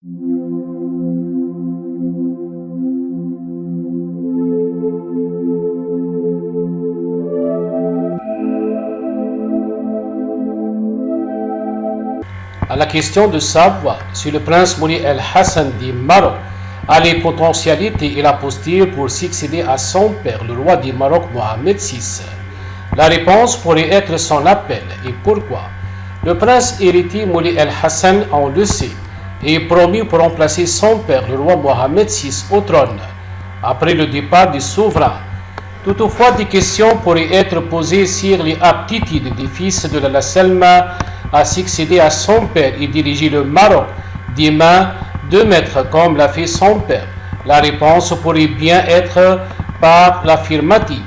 À la question de savoir si le prince Moulay el-Hassan du Maroc a les potentialités et la posture pour succéder à son père, le roi du Maroc Mohamed VI, la réponse pourrait être son appel. Et pourquoi? Le prince héritier Moulay el-Hassan, on le sait, est promu pour remplacer son père, le roi Mohamed VI, au trône, après le départ du souverain. Toutefois, des questions pourraient être posées sur les aptitudes des fils de la Selma à succéder à son père et diriger le Maroc des mains de maître comme l'a fait son père. La réponse pourrait bien être par l'affirmative.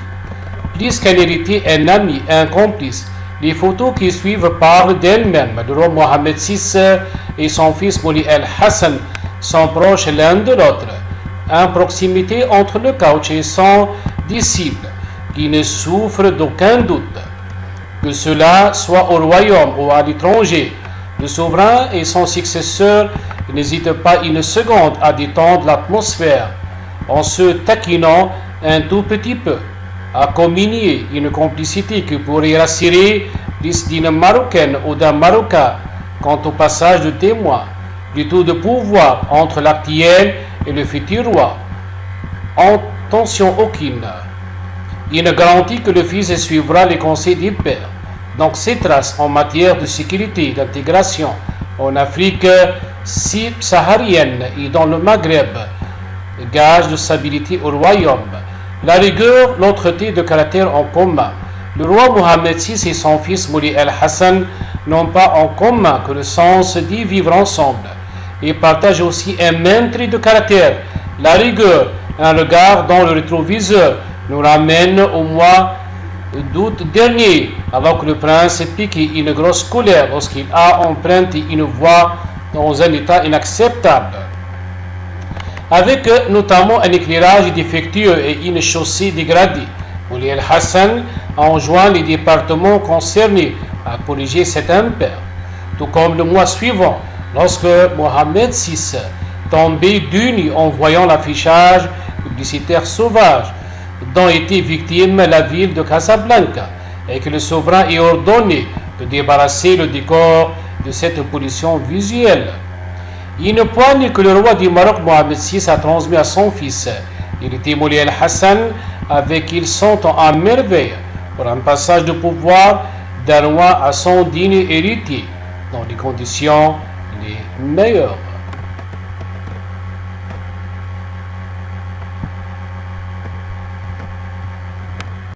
Plus qu'un héritier, un ami, un complice, les photos qui suivent parlent d'elles-mêmes. Le roi Mohamed VI et son fils Moulay el-Hassan sont proches l'un de l'autre. Une proximité entre le coach et son disciple qui ne souffre d'aucun doute. Que cela soit au royaume ou à l'étranger, le souverain et son successeur n'hésitent pas une seconde à détendre l'atmosphère en se taquinant un tout petit peu, à communier une complicité qui pourrait rassurer d'une Marocaine ou d'un Marocain quant au passage de témoins, du tout de pouvoir entre l'actuel et le futur roi. En tension aucune. Il ne garantit que le fils suivra les conseils du père. Donc ses traces en matière de sécurité et d'intégration en Afrique subsaharienne et dans le Maghreb, gage de stabilité au royaume. La rigueur, l'autre-té de caractère en commun. Le roi Mohamed VI et son fils Moulay el-Hassan n'ont pas en commun que le sens d'y vivre ensemble. Ils partagent aussi un même trait de caractère, la rigueur, un regard dans le rétroviseur nous ramène au mois d'août dernier, alors que le prince pique une grosse colère lorsqu'il a emprunté une voie dans un état inacceptable, avec notamment un éclairage défectueux et une chaussée dégradée. Moulay el-Hassan a enjoint les départements concernés à corriger cet impair, tout comme le mois suivant, lorsque Mohamed VI tombait du nuit en voyant l'affichage publicitaire sauvage dont était victime la ville de Casablanca et que le souverain ait ordonné de débarrasser le décor de cette pollution visuelle. Une poigne que le roi du Maroc Mohamed VI a transmis à son fils, héritier Moulay el-Hassan, avec qui ils sont en merveille pour un passage de pouvoir d'un roi à son digne héritier dans les conditions les meilleures.